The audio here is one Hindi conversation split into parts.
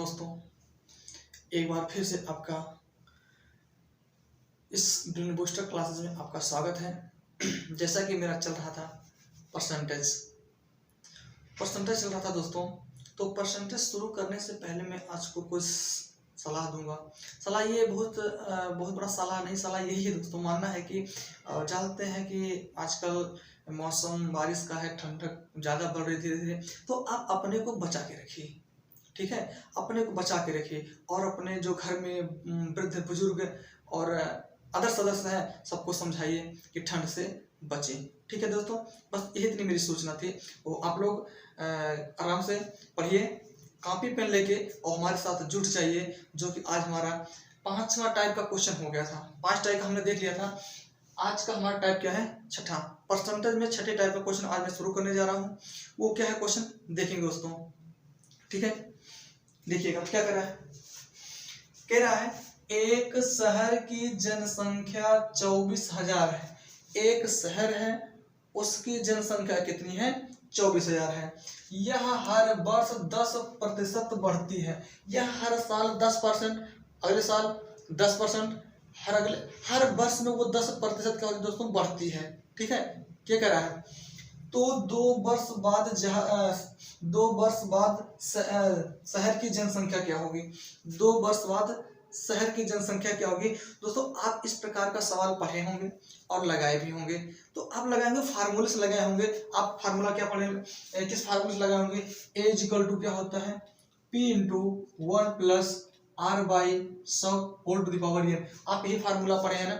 दोस्तों, एक बार फिर से आपका इस ब्रेन बूस्टर क्लासेस में आपका स्वागत है। जैसा कि मेरा चल रहा था परसेंटेज चल रहा था दोस्तों, तो परसेंटेज शुरू करने से पहले मैं आज को कुछ सलाह दूंगा। सलाह ये बहुत बड़ा सलाह नहीं, सलाह यही है दोस्तों। मानना है कि जानते हैं कि आजकल मौसम बारिश का है, ठंडक ज़्यादा बढ़ रही धीरे धीरे, तो आप अपने को बचा के रखिए। ठीक है, अपने को बचा के रखिए और अपने जो घर में वृद्ध बुजुर्ग और अदर सदस्य हैं सबको समझाइए कि ठंड से बचें। ठीक है दोस्तों, बस यही इतनी मेरी सूचना थी। वो आप लोग आराम से पढ़िए, कॉपी पेन लेके और हमारे साथ जुट जाइए। जो कि आज हमारा 5वां टाइप का क्वेश्चन हो गया था। 5 टाइप का हमने देख लिया था। आज का हमारा टाइप क्या है? छठा। परसेंटेज में छठे टाइप का क्वेश्चन आज मैं शुरू करने जा रहा हूँ। वो क्या है क्वेश्चन देखेंगे दोस्तों। ठीक है, देखिएगा क्या कह रहा है एक शहर की जनसंख्या 24,000 है। एक शहर है, उसकी जनसंख्या कितनी है? 24,000 है। यह हर वर्ष 10% बढ़ती है। यह हर साल 10%, अगले साल 10%, हर वर्ष में वो 10% क्या होती दोस्तों? बढ़ती है। ठीक है, क्या कह रहा है? तो 2 वर्ष बाद शहर की जनसंख्या क्या होगी? 2 वर्ष बाद शहर की जनसंख्या क्या होगी? दोस्तों आप इस प्रकार का सवाल पढ़े होंगे और लगाए भी होंगे। तो आप लगाएंगे फार्मूले से लगाए होंगे। आप फार्मूला क्या पढ़े, किस फार्मूले से लगाए होंगे? ए इक्वल टू क्या होता है? P into 1 plus R by 100 whole to the power n। आप यही फार्मूला पढ़े हैं ना।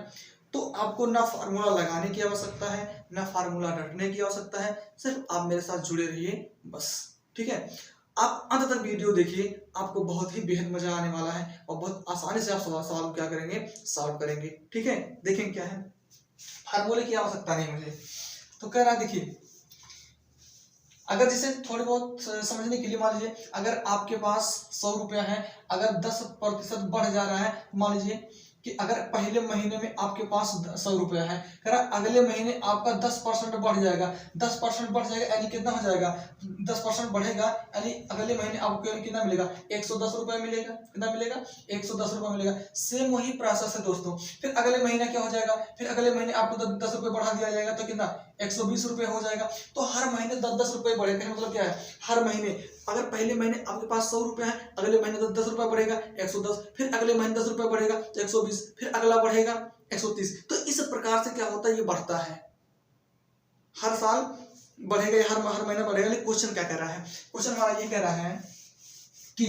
तो आपको ना फार्मूला लगाने की आवश्यकता है, ना फार्मूला रटने की आवश्यकता है। सिर्फ आप मेरे साथ जुड़े रहिए बस। ठीक है, आप अंत तक वीडियो देखिए, आपको बहुत ही बेहद मजा आने वाला है और बहुत आसानी से आप सवाल क्या करेंगे? सॉल्व करेंगे। ठीक है, देखें क्या है। फार्मूले की आवश्यकता नहीं मुझे। तो कह रहा है देखिए, अगर जिसे थोड़ी बहुत समझने के लिए मान लीजिए, अगर आपके पास 100 रुपया है, अगर 10% बढ़ जा रहा है, मान लीजिए कि अगर पहले महीने में आपके पास 100 रुपया है, अगले महीने आपका 10% बढ़ जाएगा। 10% बढ़ जाएगा यानी कितना हो जाएगा? 10% बढ़ेगा यानी अगले महीने आपको कितना मिलेगा? 110 रुपये मिलेगा। कितना मिलेगा? 110 रुपये मिलेगा। सेम वही प्रोसेस है दोस्तों। फिर अगले महीने क्या हो जाएगा? फिर अगले महीने आपको 10 रुपये बढ़ा दिया जाएगा, तो कितना? 120 रुपये हो जाएगा। तो हर महीने 10-10 रुपये बढ़ेगा। मतलब क्या है? हर महीने अगर पहले महीने आपके पास 100 रुपये है, अगले महीने 10 रुपये बढ़ेगा 110, फिर अगले महीने 10 रुपये बढ़ेगा 120, फिर अगला बढ़ेगा 130। तो इस प्रकार से क्या होता है? ये बढ़ता है, हर साल बढ़ेगा, हर महीने बढ़ेगा। लेकिन क्वेश्चन क्या कह रहा है? क्वेश्चन हमारा ये कह रहा है कि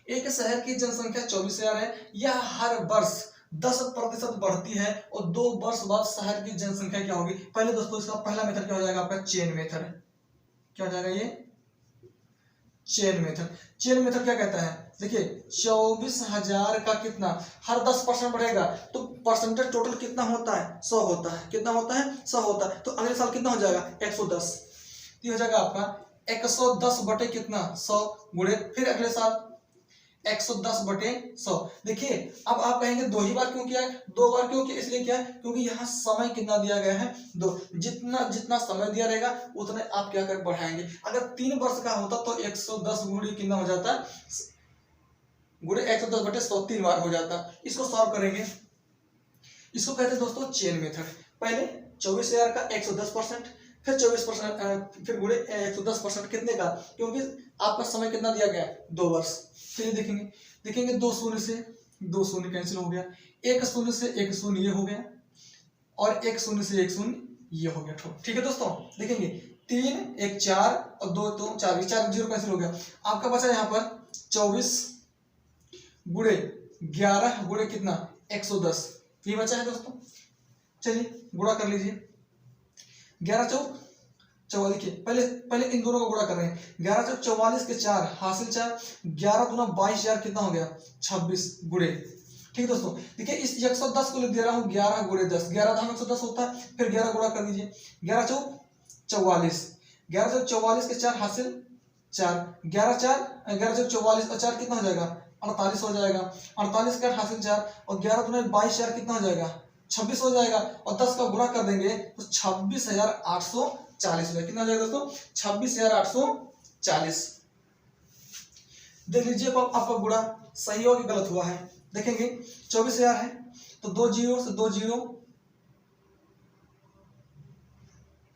एक शहर की जनसंख्या 24,000 है। यह हर वर्ष 10% बढ़ती है और 2 वर्ष बाद शहर की जनसंख्या क्या होगी? पहले दोस्तों इसका पहला मेथड क्या हो जाएगा? आपका चेन मेथड। क्या हो जाएगा? ये चेन मेथड। चेन मेथड क्या कहता है? देखिए 24,000 का कितना? हर 10% बढ़ेगा तो परसेंटेज टोटल कितना होता है? 100 होता है। कितना होता है? 100 होता है। तो अगले साल कितना हो जाएगा? 110। ये हो जाएगा आपका 110 बटे कितना? 100 गुणे फिर अगले साल 110 बटे 100। देखिए अब आप कहेंगे 2 ही बार क्यों किया है? 2 बार क्यों किया? इसलिए क्या है? क्योंकि यहाँ समय कितना दिया गया है? 2। जितना समय दिया रहेगा उतने आप क्या कर बढ़ाएंगे। अगर 3 वर्ष का होता तो 110 गुणे कितना हो जाता? गुणे 110 बटे 100 3 बार हो जाता। इसको सॉल्व करेंगे। इसको कहते हैं दोस्तों चेन मेथड। पहले 24,000 का 110%, फिर 24%, फिर गुणे 110% कितने का? क्योंकि आपका समय कितना दिया गया है? 2 वर्ष। चलिए देखेंगे 2 शून्य से 2 शून्य कैंसिल हो गया, 1 शून्य से 1 शून्य ये हो गया और 1 शून्य से 1 शून्य ये हो गया। ठीक है दोस्तों, देखेंगे 3 1 4 और 2 2 4, 4 जीरो कैंसिल हो गया। आपका बचा यहाँ पर 24 गुणे 11 गुणे कितना? 110 ये बचा है दोस्तों। चलिए गुणा कर लीजिए। 11 चौक 44। देखिए पहले इन दोनों का गुणा कर रहे हैं। 11 चौक 44 के 4 हासिल 4, 11 दूना 22,000 कितना हो गया? 26 गुणे। ठीक है दोस्तों, देखिए इस 110 को लिख दे रहा हूँ 11 गुणे 10। 11 धाम 110 होता है, फिर 11 गुणा कर दीजिए। 11 चौक 44, 11 चौक 44 के 4 हासिल 4, 11 चौक 44 और 4 कितना हो जाएगा? 48 हो जाएगा। 48 के 8 हासिल 4 और 11 दूना 22,000 कितना हो जाएगा? 26 हो जाएगा। और 10 का गुणा कर देंगे तो 26,840 रुपये कितना हो जाएगा दोस्तों? 26,840। देख लीजिए आपका गुणा सही हो कि गलत हुआ है। देखेंगे 24,000 है तो 2 जीरो से 2 जीरो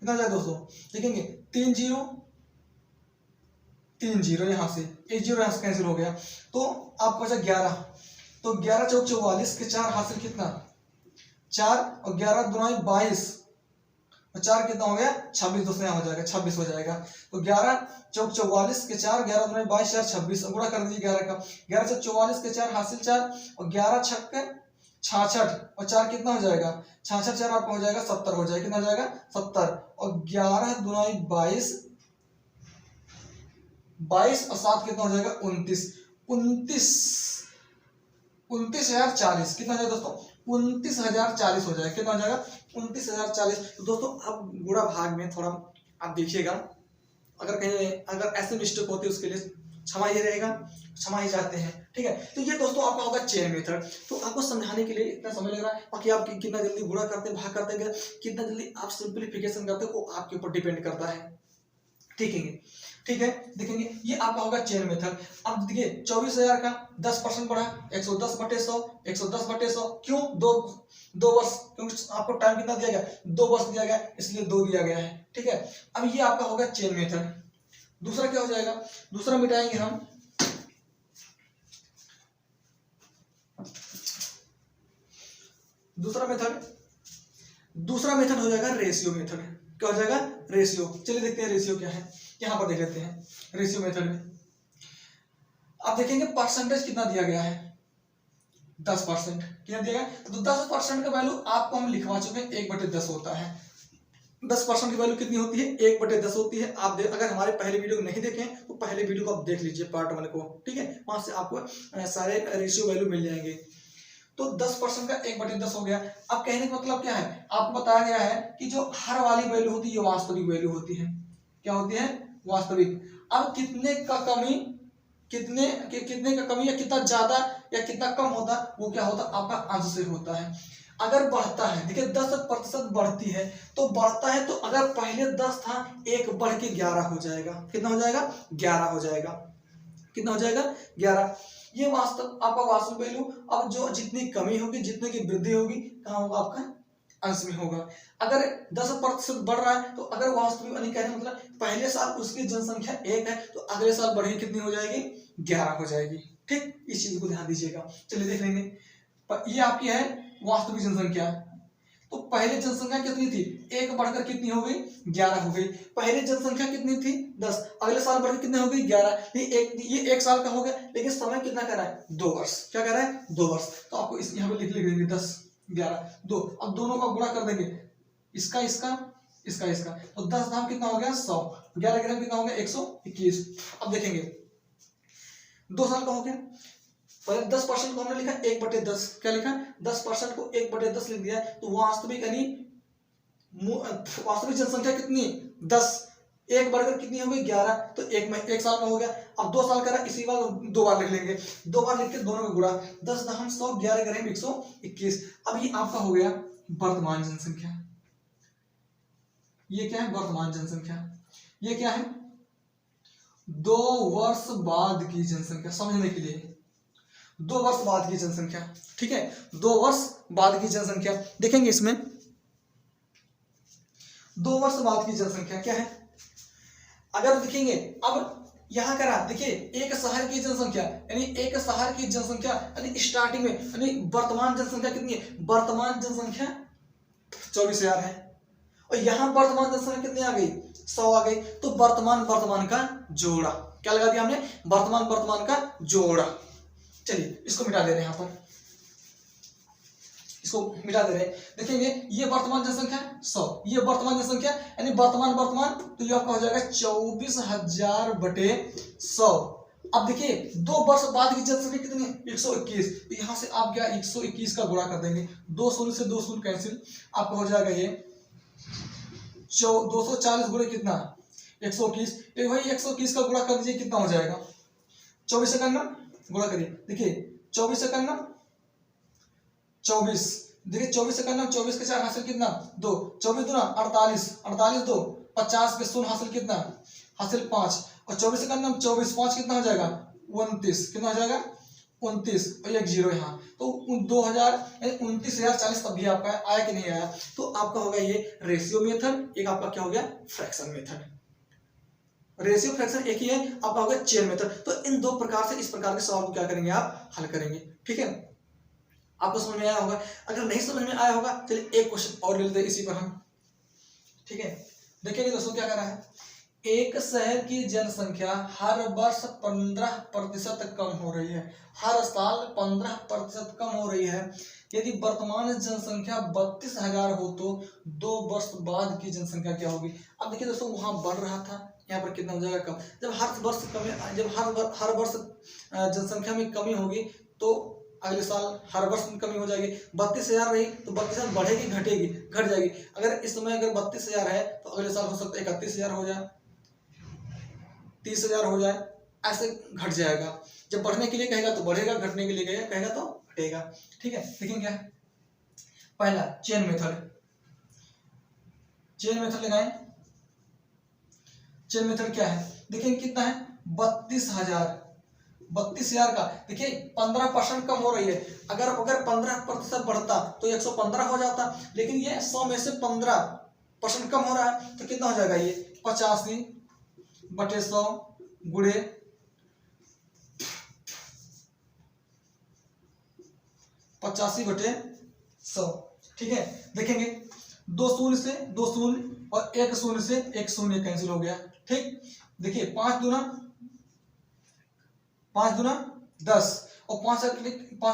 कितना जाए दोस्तों, देखेंगे 3 जीरो 3 जीरो, यहाँ से 1 जीरो यहाँ से कैंसिल हो गया तो आपको बचा 11। तो 11 चौक 44 के 4 हासिल कितना 4 और 11 दुनाई 22 और 4 कितना हो गया 26, दोस्तों यहाँ हो जाएगा 26 हो जाएगा। तो 11 चौक 44 के 4, 11 दुनाई 22 4 26, गुणा कर दीजिए 11 का। 11 चौक 44 के 4 हासिल 4 और 11 छक्के 66 और 4 कितना हो जाएगा 66, 4 आपका हो जाएगा 70 हो जाएगा, कितना हो जाएगा 70 और 11 दुनाई 22 22 और 7 कितना हो जाएगा 29 29,040 कितना हो जाएगा दोस्तों 29,040 हो जाएगा, कितना हो जाएगा 29,040। तो दोस्तों अब गुणा भाग में थोड़ा आप देखिएगा, अगर कहीं अगर ऐसे मिस्टेक होती है उसके लिए क्षमा ही रहेगा, क्षमा ही चाहते हैं, ठीक है। तो ये दोस्तों आपका होगा चेन मेथड। तो आपको समझाने के लिए इतना समय लग रहा है, बाकी आप कितना जल्दी गुणा करते हैं, भाग करते हैं, कितना जल्दी आप सिंप्लीफिकेशन करते हैं वो आपके ऊपर डिपेंड करता है, ठीक है। देखेंगे ये आपका होगा चेन मेथड। अब देखिए 24,000 का 10% बढ़ा 110/100, 110/100 क्यों 2 वर्ष, क्योंकि आपको टाइम कितना दिया गया 2 वर्ष दिया गया, इसलिए 2 दिया गया है, ठीक है। अब ये आपका होगा चेन मेथड। दूसरा क्या हो जाएगा, दूसरा मिटाएंगे हम, दूसरा मेथड हो जाएगा रेशियो मेथड। क्या हो जाएगा रेशियो। चलिए देखते हैं रेशियो क्या है, यहां पर देख लेते हैं रेशियो मेथड में। आप देखेंगे परसेंटेज कितना दिया गया है 10%, कितना दिया गया तो 10% का वैल्यू आपको हम लिखवा चुके हैं 1/10 होता है। 10% की वैल्यू कितनी होती है 1/10 होती है। आप अगर हमारे पहले वीडियो को नहीं देखें तो पहले वीडियो को आप देख लीजिए पार्ट 1 को, ठीक है, वहां से आपको सारे रेशियो वैल्यू मिल जाएंगे। तो 10% का 1/10 हो गया। अब कहने का मतलब क्या है, आपको बताया गया है कि जो हर वाली वैल्यू होती है ये वास्तविक वैल्यू होती है। क्या होती है वास्तविक। अब कितने का कमी या कितना ज्यादा या कितना कम होता है वो क्या होता है आपका अंश से होता है। अगर बढ़ता है, देखिए 10% बढ़ती है तो बढ़ता है, तो अगर पहले 10 था 1 बढ़ के 11 हो जाएगा, कितना हो जाएगा 11 हो जाएगा, कितना हो जाएगा 11। ये वास्तव आपका वास्तविक वैल्यू। अब जो जितनी कमी होगी जितने की वृद्धि होगी कहाँ होगा आपका अंश में होगा। अगर 10% बढ़ रहा है तो अगर वास्तविक यानी कहने मतलब पहले साल उसकी जनसंख्या 1 है तो अगले साल बढ़ेगी कितनी हो जाएगी 11 हो जाएगी, ठीक। इस चीज को ध्यान दीजिएगा। चलिए देख लेंगे, ये आपकी है वास्तविक जनसंख्या। तो पहले जनसंख्या कितनी थी 1 बढ़कर कितनी हो गई 11 हो गई। पहले जनसंख्या कितनी थी 10, अगले साल बढ़कर कितनी हो गई 11। ये 1 साल का हो गया, लेकिन समय कितना कर रहा है 2 वर्ष। क्या कर रहा है 2 वर्ष। तो आपको इस यहाँ पे लिख देंगे 10 11 2। अब दोनों का गुणा कर देंगे, इसका तो 10 धाम कितना हो गया 100, 11 ग्राम कितना हो गया 121। अब देखेंगे 2 साल का हो गया। पहले 10% को हमने लिखा 1/10, क्या लिखा 10% को 1/10 लिख दिया। तो वास्तविक यानी वास्तविक जनसंख्या कितनी 10, 1 बढ़कर कितनी हो गई 11, तो 1 साल का हो गया। अब 2 साल का इसी बार 2 बार लिख लेंगे, 2 बार लिख के दोनों का गुणा 10 धाम 100, 11 ग्राम 121। अब ये आपका हो गया वर्तमान जनसंख्या। ये क्या है वर्तमान जनसंख्या। ये क्या है 2 वर्ष बाद की जनसंख्या। समझने के लिए 2 वर्ष बाद की जनसंख्या, ठीक है 2 वर्ष बाद की जनसंख्या। देखेंगे इसमें 2 वर्ष बाद की जनसंख्या क्या है। अगर देखेंगे अब यहां करा देखिए एक शहर की जनसंख्या यानी एक शहर की जनसंख्या यानी स्टार्टिंग में यानी वर्तमान जनसंख्या कितनी है, वर्तमान जनसंख्या 24,000 है और यहां वर्तमान जनसंख्या कितनी आ गई 100 आ गई। तो वर्तमान का जोड़ा क्या लगा दिया हमने, वर्तमान का जोड़ा। चलिए इसको मिटा दे रहे हैं, यहाँ पर इसको मिटा दे रहे हैं। देखेंगे ये वर्तमान जनसंख्या 100, ये वर्तमान जनसंख्या यानी वर्तमान तो ये आपका हो जाएगा 24,000/100। अब देखिए 2 वर्ष बाद की जनसंख्या कितनी है 121। तो यहाँ से आप क्या 121 का गुणा कर देंगे, 2 शून्य से 2 शून्य कैंसिल, आपका हो जाएगा ये 240 गुणे कितना 121। वही 121 का गुणा कर दीजिए कितना हो जाएगा 24 से करना गुणा करिए। देखिए 24 से करना 24, देखिए 24 से करना 24 के 4 हासिल कितना 2, 24 दूना 48, 48 2 50 के शून्य हासिल कितना हासिल 5 और 24 से करना 24 5 कितना हो जाएगा 29 कितना हो जाएगा 29 और एक जीरो यहाँ, तो 29,040 तब भी आपका आया कि नहीं आया। तो आपका होगा ये रेशियो मेथड, एक आपका क्या हो गया फ्रैक्शन मेथड। रेशियो फ्रैक्शन एक ही है, आपका होगा चेन मेथड। तो इन दो प्रकार से इस प्रकार के सवाल को क्या करेंगे आप हल करेंगे। ठीक है, आपको समझ में आया होगा। अगर नहीं समझ में आया होगा चलिए एक क्वेश्चन और ले लेते हैं इसी पर हम। ठीक है, देखिए दोस्तों क्या कर रहा है, एक शहर की जनसंख्या हर वर्ष 15% कम हो रही है, हर साल 15% कम हो रही है। यदि वर्तमान जनसंख्या 32,000 हो तो 2 वर्ष बाद की जनसंख्या क्या होगी। अब देखिए दोस्तों वहां बढ़ रहा था, यहाँ पर कितना हो जाएगा कम। जब हर वर्ष जनसंख्या में कमी होगी तो अगले साल हर वर्ष में कमी हो जाएगी। 32,000 रही तो 32,000 बढ़ेगी घटेगी, घट जाएगी। अगर इस समय अगर 32,000 है तो अगले साल हो सकता है 31,000 हो जाए, 30,000 हो जाए, ऐसे घट जाएगा। जब बढ़ने के लिए कहेगा तो बढ़ेगा, घटने के लिए कहेगा तो घटेगा। ठीक है, लेकिन क्या है पहला चेन मेथड, चेन मेथड लगाएं। चेन मेथड क्या है देखिए कितना है 32,000 का देखिए 15% कम हो रही है। अगर 15% बढ़ता तो 115 हो जाता, लेकिन ये 100 में से 15% कम हो रहा है तो कितना हो जाएगा ये 85/100 गुणे 85/100। ठीक है, देखेंगे 2 शून्य से 2 शून्य और 1 शून्य से 1 शून्य कैंसिल हो गया। ठीक, देखिए 5 दूना 10 और 5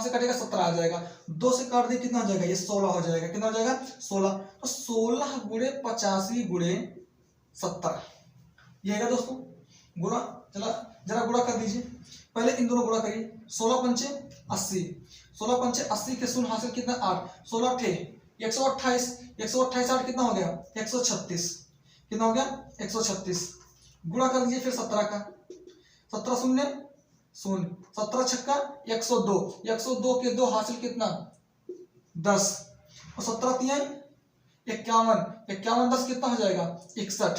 से कटेगा 17 आ जाएगा। 2 से काट दे कितना हो जाएगा ये 16 हो जाएगा। कितना हो जाएगा 16, तो 16 गुणे 85 गुणे 70 ये है दोस्तों गुणा। चला जरा गुणा कर दीजिए, पहले इन दोनों गुणा करिए। 16 पंचे 80, 16 पंचे 80 के शून्य हासिल कितना 8, 16 थे 128, 128 8 कितना हो गया 136, कितना हो गया 136। गुणा कर दीजिए फिर 17 का, 17 शून्य शून्य, 17 छक्का 102, 102 के 2 हासिल कितना 10 और 17 तिहाई 51, 51 10 कितना हो जाएगा 61,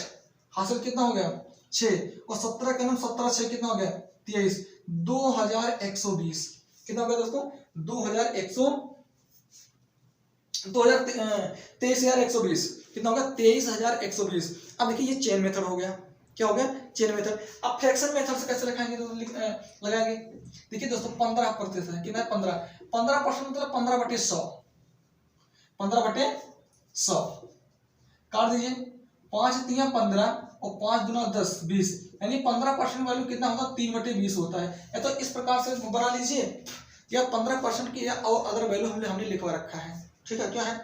हासिल कितना हो गया 6 और 17 का 17 6 कितना हो गया 23, 2120 कितना हो गया दोस्तों 23,120 कितना हो गया 23,120। अब देखिए ये चेन मेथड हो गया। क्या हो गया चेन मेथड। अब फ्रैक्शन मेथड से कैसे लिखाएंगे तो लगाएंगे। देखिए दोस्तों 15% है कितना है 15% मतलब 15/100, 15/100 काट दीजिए। 5 तिया 15 और 5 दूना 10 20, यानी 15% वैल्यू कितना होगा 3/20 होता है। या तो इस प्रकार से बना लीजिए या 15% की या और अदर वैल्यू हमने लिखवा रखा है। ठीक है, क्या है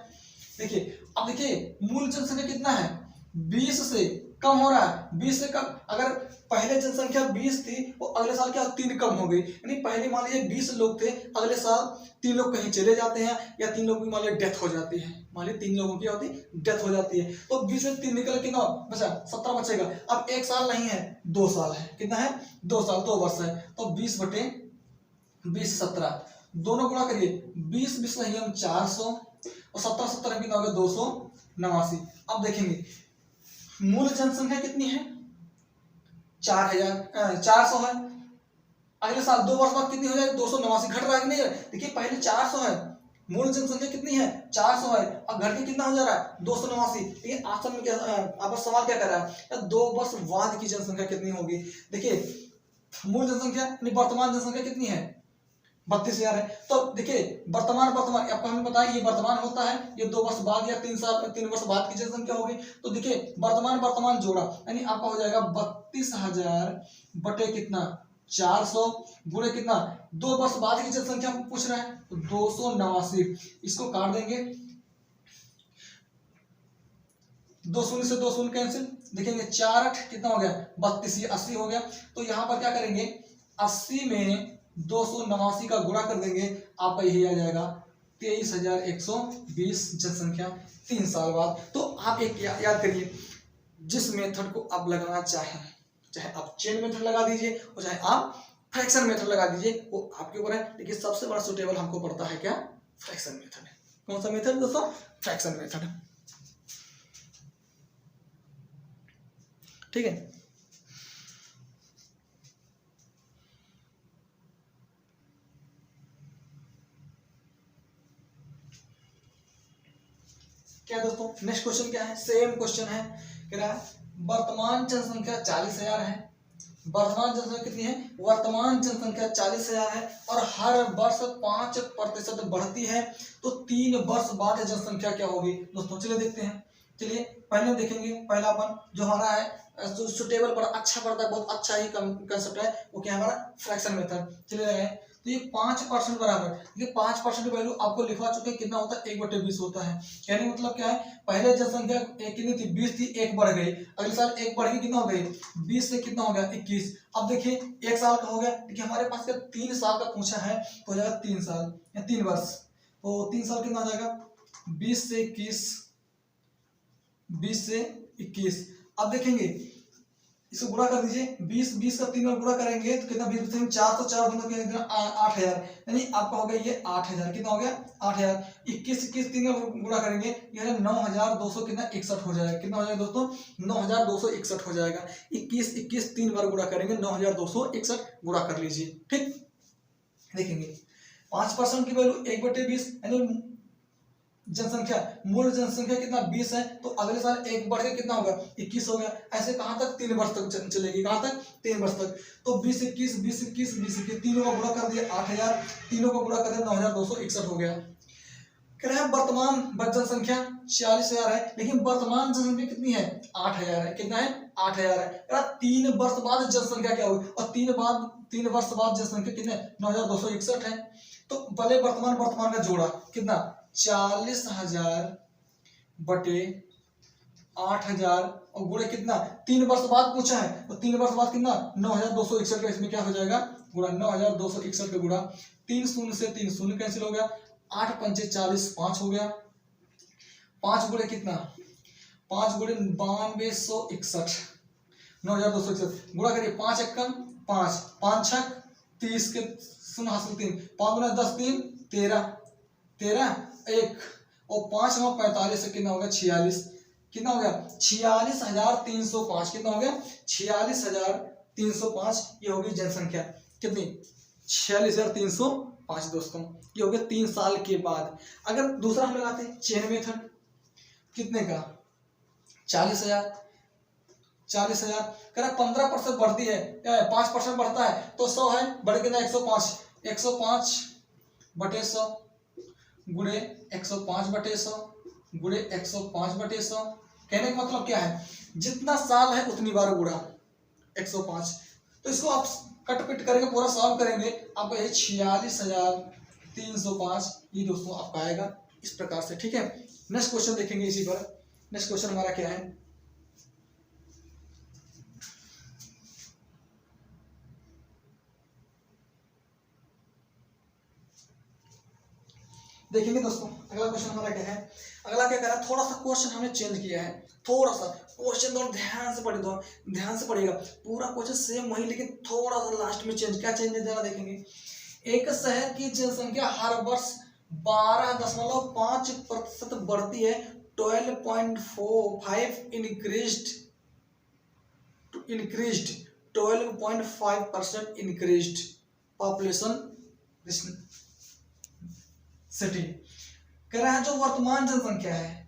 देखिए। अब देखिए मूल जनसंख्या कितना है 20 से कम हो रहा है, 20 से कम। अगर पहले जनसंख्या 20 थी वो अगले साल क्या 3 कम हो गई, यानी पहले मान लीजिए 20 लोग थे, अगले साल 3 लोग कहीं चले जाते हैं या 3 लोगों की मान लीजिए डेथ हो जाती है, मान लीजिए 3 लोगों की होती डेथ हो जाती है, तो 20 में 3 निकल कितना बचा 17 बचेगा। अब 1 साल नहीं है 2 साल है, कितना है 2 साल 2 वर्ष है, तो 20/20 17 दोनों गुणा करिए। 20 20 नहीं हम 400 और 17 17 कितना हो गया 289। अब देखेंगे मूल जनसंख्या कितनी है 400 है, अगले साल 2 वर्ष बाद कितनी हो जाएगी 289, घट रहा है कि नहीं। देखिए पहले 400 है, मूल जनसंख्या कितनी है 400 है, अब घट के कितना हो जा रहा है 289। लेकिन आंसर में क्या आप सवाल क्या कर रहा है 2 वर्ष बाद की जनसंख्या कितनी होगी। देखिए मूल जनसंख्या वर्तमान जनसंख्या कितनी है 32,000 है, तो देखिए वर्तमान आपको हमने बताया ये वर्तमान होता है, ये 2 वर्ष बाद या 3 वर्ष बाद की जनसंख्या होगी। तो देखिए वर्तमान जोड़ा यानी आपका हो जाएगा 32,000 बटे कितना 400 गुणे कितना 2 वर्ष बाद की जनसंख्या पूछ रहा है तो 289। इसको काट देंगे, 2 शून्य से 2 शून्य कैंसिल, देखेंगे 4 8 कितना हो गया 32, 80 हो गया। तो यहाँ पर क्या करेंगे 80 में 289 का गुणा कर देंगे, आपका यही आ जाएगा 23,120 जनसंख्या 3 साल बाद। तो आप एक याद करिए जिस मेथड को आप लगाना चाहें, चाहे आप चेन मेथड लगा दीजिए और चाहे आप फ्रैक्शन मेथड लगा दीजिए, वो आपके ऊपर है। लेकिन सबसे बड़ा सुटेबल हमको पड़ता है क्या फ्रैक्शन मेथड। कौन सा मेथड दोस्तों फ्रैक्शन मेथड। ठीक है, क्या दोस्तों, नेक्स्ट क्वेश्चन क्या है, सेम क्वेश्चन है, कह रहा है वर्तमान जनसंख्या 40,000 है। वर्तमान जनसंख्या कितनी है, वर्तमान जनसंख्या 40,000 है और हर वर्ष 5% बढ़ती है, तो 3 वर्ष बाद जनसंख्या क्या होगी दोस्तों, चलिए देखते हैं। चलिए पहले देखेंगे, पहला अपन जो हमारा है जो सुटेबल बड़ा अच्छा पड़ता है, बहुत अच्छा ही कंसेप्ट है, वो क्या है हमारा फ्रैक्शन मेथड। चलिए लगाए, तो ये 5% बराबर, ये 5% वैल्यू आपको लिखवा चुके हैं, कितना होता है 1/20 होता है। कहने मतलब क्या है, पहले जनसंख्या कितनी थी 20 थी, 1 बढ़ गई, अगले साल 1 बढ़ गई, कितना हो गई 20 से कितना हो गया 21। अब देखिए 1 साल का हो गया, देखिए हमारे पास 3 साल का पूछा है, तो हो जाएगा 3 साल या 3 वर्ष, तो 3 साल कितना हो जाएगा 20 से 21, 20 से 21। अब देखेंगे इसको गुणा कर दीजिए, 20 का 3 बार गुणा करेंगे तो कितना, 20 में 4 तो 4 कितना 8,000, यानी आपका हो गया ये 8,000, कितना हो गया 8,000। 21 3 बार गुणा करेंगे ये 9,200 कितना 61 हो जाएगा, कितना हो जाएगा दोस्तों 9,261 हो जाएगा। 21 3 बार गुणा करेंगे 9,261 गुणा कर लीजिए, ठीक। देखेंगे 5% की वैल्यू 1/20, यानी जनसंख्या मूल जनसंख्या कितना 20 है, तो अगले साल 1 बढ़ के कितना होगा 21 हो गया। ऐसे कहां तक 3 वर्ष तक चलेगी, कहां तक 3 वर्ष तक। तो 20 21 20 21 20 21 तीनों का गुणा कर दिया 8,000, तीनों का गुणा कर दिया 9,261 हो गया। कह रहे हैं वर्तमान जनसंख्या 40,000 है, लेकिन वर्तमान जनसंख्या कितनी है 8,000 है, कितना है 8,000 है। 3 वर्ष बाद जनसंख्या क्या होगी, और 3 वर्ष बाद जनसंख्या कितने 9,261 है। तो पहले वर्तमान का जोड़ा कितना 40,000 बटे 8,000 और गुणे कितना 3 वर्ष बाद पूछा है, तो 3 वर्ष बाद कितना 9,261 का इसमें क्या हो जाएगा गुणा, 9,261 का गुणा, 3 शून्य से 3 शून्य कैंसिल हो गया, 8 पंचे 40 5 हो गया, 5 गुणे कितना 5 गुणे 9261, 9,261 गुणा करिए 5 एकम 5 5 छक 30 के शून्य हासिल 3 5 गुना 10 3 13 1 और 5 9 45 से कितना हो गया 46, कितना हो गया 46,305, कितना हो गया 46,305। ये होगी जनसंख्या कितनी 46,305 दोस्तों, ये हो गया 3 साल के बाद। अगर दूसरा हम लगाते हैं चेन मेथड, कितने का 40,000 कह रहा 15% बढ़ती है, 5% बढ़ता है तो 100 है, बढ़ के 105 बटे 100 गुणे 105 बटे 100 गुणे 105 बटे 100। कहने का मतलब क्या है, जितना साल है उतनी बार गुणा 105। तो इसको आप कट पिट करके पूरा सॉल्व करेंगे, आपको ये 46,305 ये दोस्तों आपका आएगा इस प्रकार से, ठीक है। नेक्स्ट क्वेश्चन देखेंगे इसी पर। नेक्स्ट क्वेश्चन हमारा क्या है, देखेंगे दोस्तों। अगला क्वेश्चन हमारा क्या है, अगला क्या कर रहा है, थोड़ा सा क्वेश्चन हमने चेंज किया है, थोड़ा सा क्वेश्चन तो ध्यान से पढ़िएगा, पूरा क्वेश्चन सेम वही, लेकिन थोड़ा सा लास्ट में चेंज, क्या चेंज है जरा देखेंगे। एक शहर की जनसंख्या हर वर्ष 12.5% बढ़ती है, 12.45 increased 12.5% increased population सिटी। कह रहा है जो वर्तमान जनसंख्या है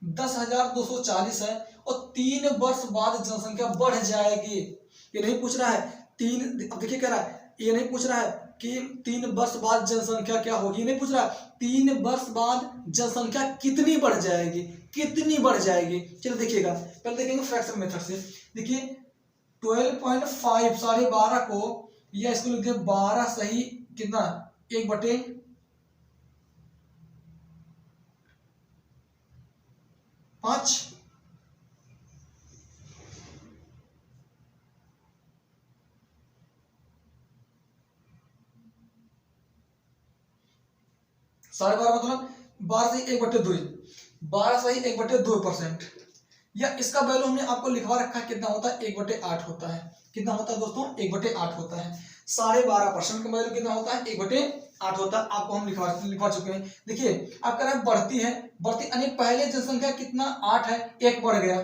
10,240 है और 3 वर्ष बाद जनसंख्या बढ़ जाएगी। ये नहीं पूछ रहा है अब देखिए कह रहा है, ये नहीं पूछ रहा है कि 3 वर्ष बाद जनसंख्या क्या होगी, ये नहीं पूछ रहा है 3 वर्ष बाद जनसंख्या कितनी बढ़ जाएगी, चलिए देखिएगा, पहले देखेंगे फ्रैक्शन मेथड से। देखिए 12.5 12.5 को या इसको लिख दिया 12 सही कितना 1/5 12.5 मतलब 12 से 1/2, 12 सही 1/2%, या इसका वैल्यू हमने आपको लिखवा रखा है, कितना होता है 1/8 होता है, कितना होता है दोस्तों 1/8 होता है। 12.5% का वैल्यू कितना होता है 1/8 होता है, आपको हम लिखवा चुके हैं। देखिए आप कह रहे हैं बढ़ती यानी पहले जनसंख्या कितना 8 है, 1 बढ़ गया,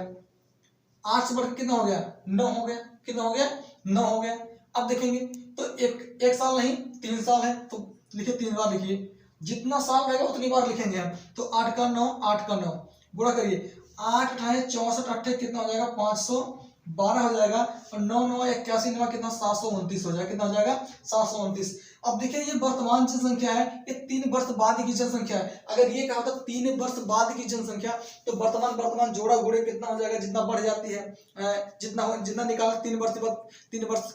8 से बढ़ कितना हो गया 9 हो गया, कितना हो गया 9 हो गया। अब देखेंगे तो एक साल नहीं 3 साल है, तो लिखिए 3 बार लिखिए, जितना साल रहेगा उतनी बार लिखेंगे हम। तो 8 का 9, 8 का 9 गुणा करिए, 8 अठाए 64, 8 कितना हो जाएगा 512 हो जाएगा, और 9 9 81 9 कितना 729 हो जाएगा। कितना हो जाएगा 729। अब देखिए ये वर्तमान जनसंख्या है, ये 3 वर्ष बाद की जनसंख्या है। अगर ये कहा था 3 वर्ष बाद की जनसंख्या, तो वर्तमान जोड़ा गुणे कितना हो जाएगा, जितना बढ़ जाती है, जितना निकाला 3 वर्ष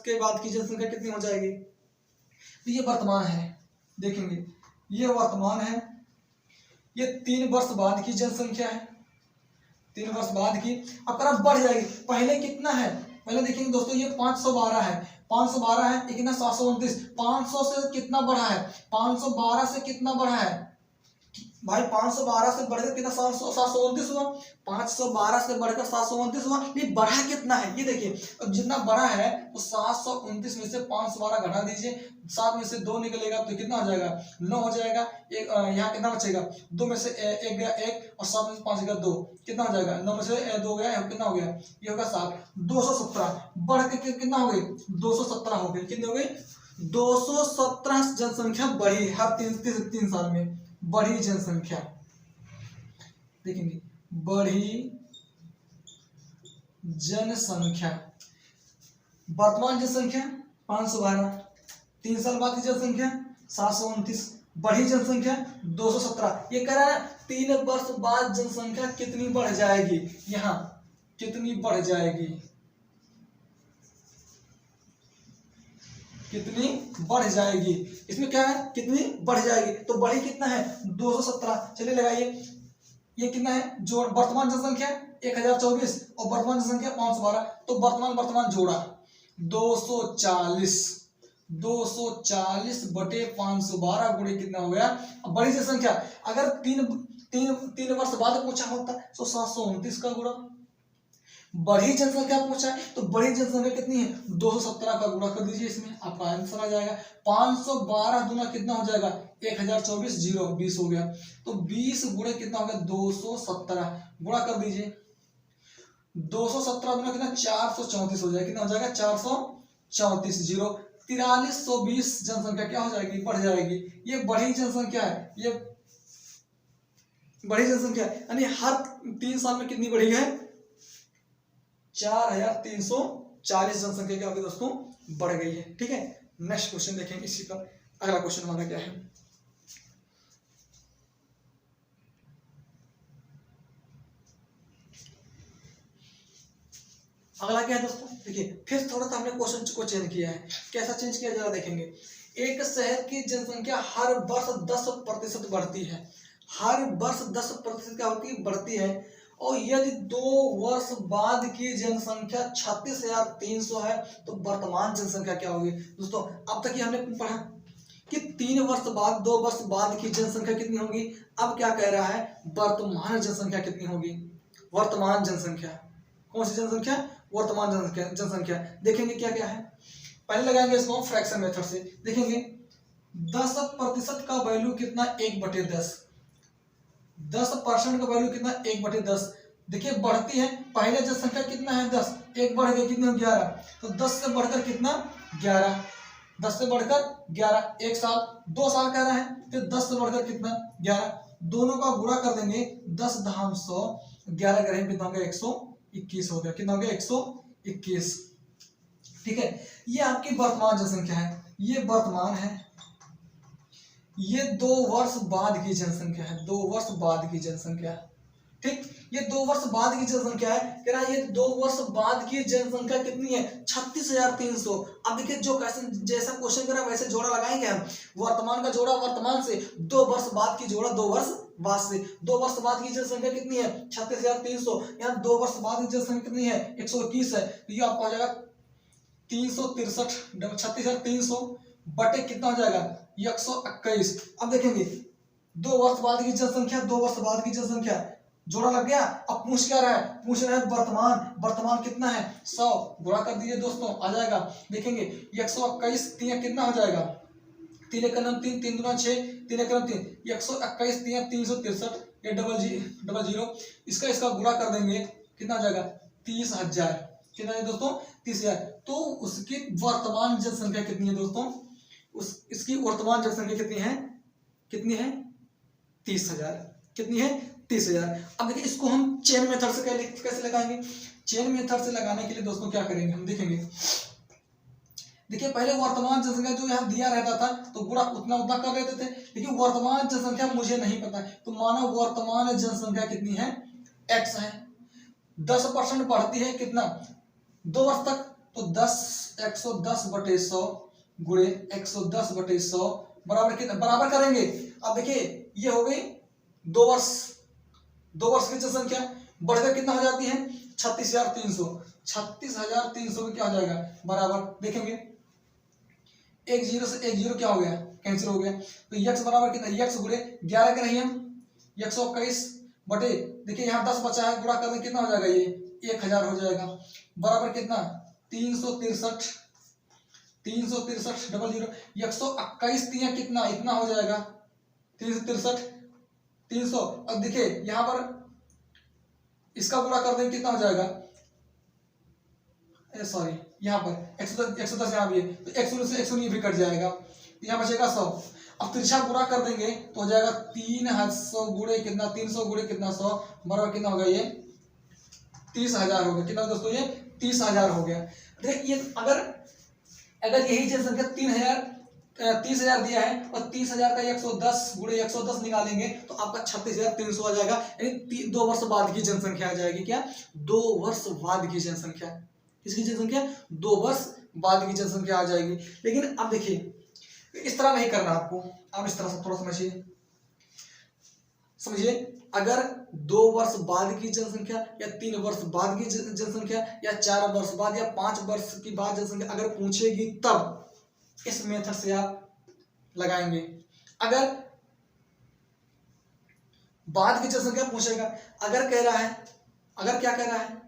के बाद की जनसंख्या कितनी हो जाएगी। तो ये वर्तमान है, देखेंगे ये वर्तमान है, ये 3 वर्ष बाद की जनसंख्या है, 3 वर्ष बाद की। अब तरफ बढ़ जाएगी, पहले कितना है, पहले देखेंगे दोस्तों ये 512 है, 512 है, ये कितना 729, 500 से कितना बढ़ा है, 512 से कितना बढ़ा है भाई, 512 से बढ़कर कितना 729 हुआ, 512 से बढ़कर 729 हुआ। ये बढ़ा कितना है ये देखिए, अब जितना बढ़ा है वो 729 में से 512 घटा दीजिए, 7 में से 2 निकलेगा तो कितना हो जाएगा 9 हो जाएगा। एक यहाँ कितना बचेगा, 2 में से 1 गया 1, और 7 में से 5 गया 2, कितना हो जाएगा 9 में से 2 गया, कितना हो गया ये होगा 7, 217 बढ़ के कितना हो गई 217 हो गई। कितनी हो गई 217 जनसंख्या बढ़ी हर 3 साल में, बढ़ी जनसंख्या, देखेंगे बढ़ी जनसंख्या। वर्तमान जनसंख्या 512, 3 साल बाद की जनसंख्या 729, बढ़ी जनसंख्या 217। ये कह रहा है 3 वर्ष बाद जनसंख्या कितनी बढ़ जाएगी, यहाँ कितनी बढ़ जाएगी, कितनी बढ़ जाएगी। इसमें क्या है कितनी बढ़ जाएगी, तो बढ़ी कितना है 217। चलिए लगाइए, ये कितना है जो वर्तमान जनसंख्या 1024 और वर्तमान जनसंख्या 512, तो वर्तमान जोड़ा 240 बटे 512 गुणे कितना हो गया। अब बड़ी जनसंख्या अगर तीन वर्ष बाद पूछा होता तो 729 का गुणा, बड़ी जनसंख्या पूछा है तो बड़ी जनसंख्या कितनी है 217 का गुणा कर दीजिए, इसमें आपका आंसर आ जाएगा। 512 गुना कितना हो जाएगा 1024, 0 20 हो गया, तो 20 गुणे कितना हो गया 217 गुणा कर दीजिए, 217 गुना कितना 434 हो जाएगा। कितना हो जाएगा 434, 0 4320 जनसंख्या क्या हो जाएगी बढ़ जाएगी। ये बड़ी जनसंख्या है, ये बड़ी जनसंख्या यानी हर 3 साल में कितनी बढ़ी है 4340 जनसंख्या क्या होगी दोस्तों बढ़ गई है। ठीक है, नेक्स्ट क्वेश्चन देखेंगे इसी पर। अगला क्वेश्चन हमारा क्या है, अगला क्या है दोस्तों, देखिए फिर थोड़ा सा हमने क्वेश्चन को चेंज किया है। कैसा चेंज किया जरा देखेंगे। एक शहर की जनसंख्या हर वर्ष 10% बढ़ती है, हर वर्ष 10% क्या होती है बढ़ती है, और यदि 2 वर्ष बाद की जनसंख्या 36,300 है तो वर्तमान जनसंख्या क्या होगी। दोस्तों अब तक ये हमने पढ़ा कि 3 वर्ष बाद 2 वर्ष बाद की जनसंख्या कितनी होगी। अब क्या कह रहा है वर्तमान जनसंख्या कितनी होगी। वर्तमान जनसंख्या कौन सी जनसंख्या, वर्तमान जनसंख्या देखेंगे क्या क्या है। पहले लगाएंगे इसको फ्रैक्शन मेथड से, देखेंगे 10% का वैल्यू कितना 1/10, 10% का वैल्यू कितना 1/10। देखिए बढ़ती है, पहले जनसंख्या कितना है 10, 1 बढ़ गया कितना 11, तो 10 से बढ़कर कितना 11, 10 से बढ़कर 11, 1 साल 2 साल कह रहा है, फिर 10 से बढ़कर कितना 11, दोनों का गुणा कर देंगे 10 धाम 100, 11 करेंगे कितना हो गया 121 हो गया। कितना हो गया 121। ठीक है, ये आपकी वर्तमान जनसंख्या है, ये वर्तमान है, ये 2 वर्ष बाद की जनसंख्या है, 2 वर्ष बाद की जनसंख्या। ठीक, ये 2 वर्ष बाद की जनसंख्या है, कह रहा है ये 2 वर्ष बाद की जनसंख्या कितनी है 36,300। अब देखिए जो क्वेश्चन जैसा क्वेश्चन करा वैसे जोड़ा लगाएंगे हम, वर्तमान का जोड़ा वर्तमान से, 2 वर्ष बाद की जोड़ा 2 वर्ष बाद से। 2 वर्ष बाद की जनसंख्या कितनी है 36,300, यहाँ 2 वर्ष बाद की जनसंख्या कितनी है 121 है, तो ये आपको आ जाएगा 363, 36,300 बटे कितना हो जाएगा 121। अब देखेंगे 2 वर्ष बाद की जनसंख्या, 2 वर्ष बाद की जनसंख्या जोड़ा लग गया। अब पूछ क्या रहा है, पूछ रहा है वर्तमान कितना है 100 गुणा कर दीजिए दोस्तों आ जाएगा। देखेंगे 121 3 कितना हो जाएगा 3 1 9 3 3 2 6 3 1 9 3 121 3 363, ये डबल जीरो इसका गुणा कर देंगे कितना हो जाएगा 30,000। कितना है दोस्तों 30,000। तो उसकी वर्तमान जनसंख्या कितनी है दोस्तों, इसकी वर्तमान जनसंख्या कितनी है कितनी है 30,000। कितनी है 30,000। अब देखिए इसको हम चेन मेथड से कैसे लगाएंगे। चेन मेथड से लगाने के लिए दोस्तों क्या करेंगे हम देखेंगे। देखिए पहले वर्तमान जनसंख्या जो यहाँ दिया रहता था तो पूरा उतना उतना कर लेते थे, लेकिन वर्तमान जनसंख्या मुझे नहीं पता है, तो मानो वर्तमान जनसंख्या कितनी है x है। 10% बढ़ती है कितना 2 वर्ष तक, तो 110/100 गुणे 110/100 बराबर कितना, बराबर करेंगे। अब देखिए ये हो गई 2 वर्ष, 2 वर्ष की जनसंख्या बढ़कर कितना हो जाती है 36,300। 36,300 में क्या हो जाएगा बराबर देखेंगे, एक जीरो से एक जीरो क्या हो गया कैंसिल हो गया, तो x बराबर कितना x गुणे 11 करेंगे हम 121 बटे, देखिए यहाँ 10 बचा है, गुणा करने कितना हो जाएगा ये 1000 हो जाएगा, बराबर कितना 363 00 121 कितना इतना हो जाएगा 363 300। अब देखिए यहाँ पर इसका गुणा कर देंगे कितना हो जाएगा, सॉरी यहाँ पर 110 यहाँ भी है, तो 100 से 100 भी कट जाएगा, तो यहाँ बचेगा 100। अब तिरछा गुणा कर देंगे तो हो जाएगा 300 गुणे कितना 300 गुणे कितना 100 बराबर कितना होगा ये 30,000 हो गया। कितना दोस्तों ये 30,000 हो गया। देखिए ये अगर यही जनसंख्या 30,000 दिया है और 30,000 का 110 गुणे 110 निकालेंगे तो आपका 36,300 आ जाएगा, यानी 2 वर्ष बाद की जनसंख्या आ जाएगी। क्या 2 वर्ष बाद की जनसंख्या, किसकी जनसंख्या 2 वर्ष बाद की जनसंख्या आ जाएगी। लेकिन अब देखिए इस तरह नहीं करना आपको, आप इस तरह से थोड़ा समझिए, अगर 2 वर्ष बाद की जनसंख्या या 3 वर्ष बाद की जनसंख्या या 4 वर्ष बाद या 5 वर्ष की बाद जनसंख्या अगर पूछेगी तब इस मेथड से आप लगाएंगे। अगर बाद की जनसंख्या पूछेगा, अगर कह रहा है, अगर क्या कह रहा है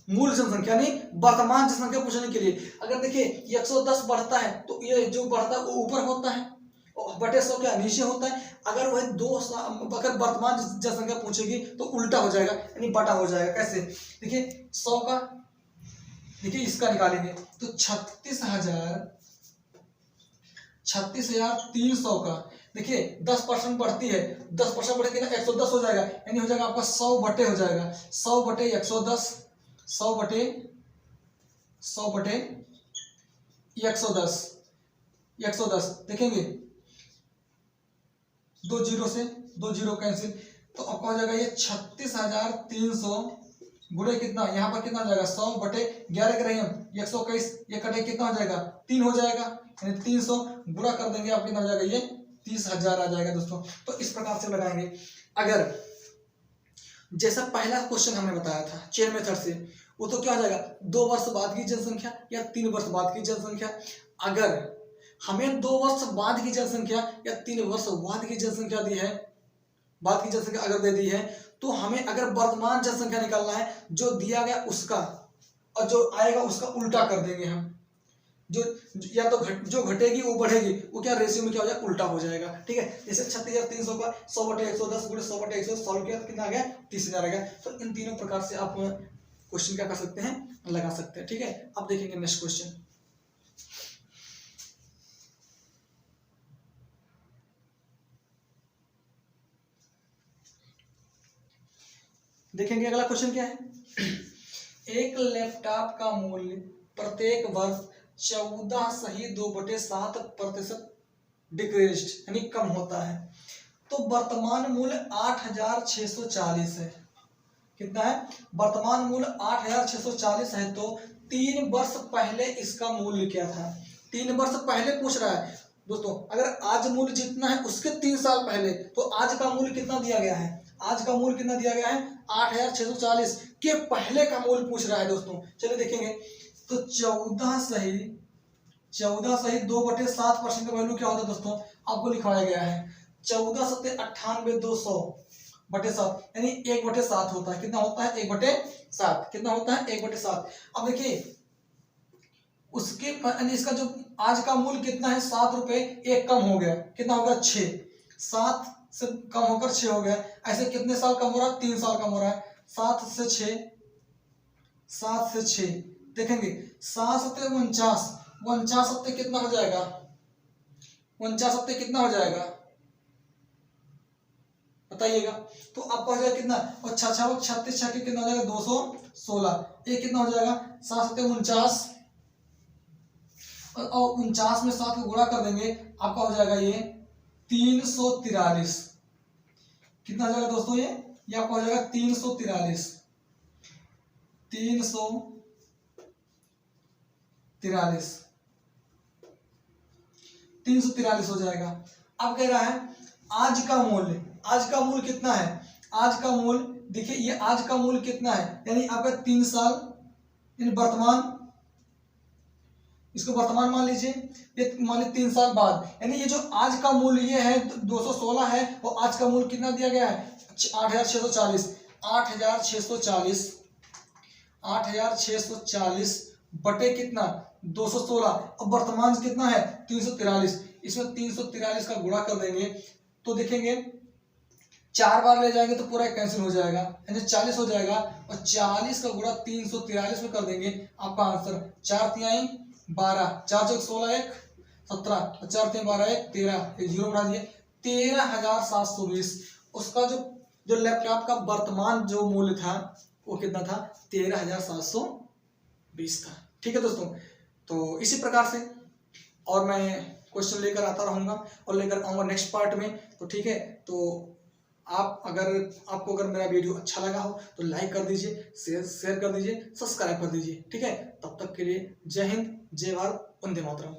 मूल जनसंख्या नहीं वर्तमान जनसंख्या पूछने के लिए, अगर देखिए 110 बढ़ता है तो ये जो बढ़ता है वो ऊपर होता है और बटे 100 क्या नीचे होता है। अगर वह अगर वर्तमान जनसंख्या पूछेगी तो उल्टा हो जाएगा, यानी बटा हो जाएगा। कैसे देखिए 100 का, देखिए इसका निकालेंगे तो 36,300 का देखिए 10% बढ़ती है, 10% बढ़ेगी ना 110 हो जाएगा, यानी हो जाएगा आपका 100 बटे हो जाएगा 100 बटे 110 100 बटे 110 देखेंगे 2 जीरो से 2 जीरो कैंसिल, तो आपका हो जाएगा ये 36,300 गुणे कितना, यहाँ पर कितना हो जाएगा 100 बटे 11 करेंगे हम 121, ये कटे कितना हो जाएगा 3 हो जाएगा, यानी 300 गुणा कर देंगे आप कितना हो जाएगा ये 30,000 आ जाएगा दोस्तों। तो इस प्रकार से लगाएंगे। अगर जैसा पहला क्वेश्चन हमने बताया था चेन मेथड से, वो तो क्या हो जाएगा 2 वर्ष बाद की जनसंख्या या 3 वर्ष बाद की जनसंख्या। अगर हमें 2 वर्ष बाद की जनसंख्या या 3 वर्ष बाद की जनसंख्या दी है, बाद की जनसंख्या अगर दे दी है, तो हमें अगर वर्तमान जनसंख्या निकालना है, जो दिया गया उसका और जो आएगा उसका उल्टा कर देंगे हम। जो या तो जो घटेगी वो बढ़ेगी, वो क्या रेशियो में क्या हो जाएगा उल्टा हो जाएगा। ठीक है, जैसे 36,300 का 100 बटे 110 गुणे 100 बटे 100 सॉल्व किया कितना आ गया 30,000 आ गया। तो इन तीनों प्रकार से आप क्वेश्चन क्या कर सकते हैं लगा सकते हैं। ठीक है, अब देखेंगे नेक्स्ट क्वेश्चन। देखेंगे अगला क्वेश्चन क्या है। एक लैपटॉप का मूल्य प्रत्येक वर्ष 14.2/7% डिक्रीज्ड यानी कम होता है, तो वर्तमान मूल्य 8,640 है। कितना है वर्तमान मूल्य 8,640 है, तो 3 वर्ष पहले इसका मूल्य क्या था। 3 वर्ष पहले पूछ रहा है दोस्तों, अगर आज मूल्य जितना है उसके 3 साल पहले, तो आज का मूल्य कितना दिया गया है, आज का मूल्य कितना दिया गया है 8,640 के पहले का मूल्य पूछ रहा है दोस्तों। चलिए देखेंगे, तो 14 सही 2/7% का वैल्यू क्या होता है दोस्तों, आपको लिखवाया गया है 14 × 7 = 98 200/7 यानी 1/7 होता है। कितना होता है 1/7, कितना होता है 1/7। अब देखिए उसके इसका जो आज का मूल्य कितना है 7 रुपए, एक कम हो गया, कितना होगा 6, 7 से कम होकर 6 हो गया। ऐसे कितने साल कम हो रहा है 3 साल कम हो रहा है। 7 से 6 देखेंगे 7 × 7 = 49, 49 कितना हो जाएगा 49 सत्ते कितना हो जाएगा बताइएगा। तो आपका हो जाएगा कितना, और 36 छक्के कितना हो जाएगा 216, ये कितना हो जाएगा 7 सत्ते 49, और 49 में 7 को गुणा कर देंगे, आपका हो जाएगा ये 343। कितना हो जाएगा दोस्तों ये आपका हो जाएगा 343 343 हो जाएगा। अब कह रहा है आज का मूल्य कितना है, आज का मूल्य देखिए, ये आज का मूल्य कितना है, यानी आपका 3 साल, यानी वर्तमान, इसको वर्तमान मान लीजिए, ये मान लीजिए 3 साल बाद, यानी ये जो आज का मूल्य ये है 216 है, और आज का मूल्य कितना दिया गया है 8640 बटे कितना 216, और वर्तमान कितना है 343, इसमें 343 का गुणा कर देंगे तो देखेंगे 4 बार ले जाएंगे तो पूरा कैंसिल हो जाएगा, यानी 40 हो जाएगा, और 40 का गुणा 343 में कर देंगे, आपका आंसर 4 तिहाई 12, 4 चौक 16 1 17, 4 तिहाई 12 1 13, एक जीरो बढ़ा दिए 13,720। उसका जो लैपटॉप का वर्तमान जो मूल्य था वो कितना था 13,720 था। ठीक है दोस्तों, तो इसी प्रकार से और मैं क्वेश्चन लेकर आता रहूंगा और लेकर आऊंगा नेक्स्ट पार्ट में। तो ठीक है, तो आपको अगर मेरा वीडियो अच्छा लगा हो तो लाइक कर दीजिए, शेयर कर दीजिए, सब्सक्राइब कर दीजिए। ठीक है, तब तक के लिए जय हिंद, जय भारत, वंदे मातरम।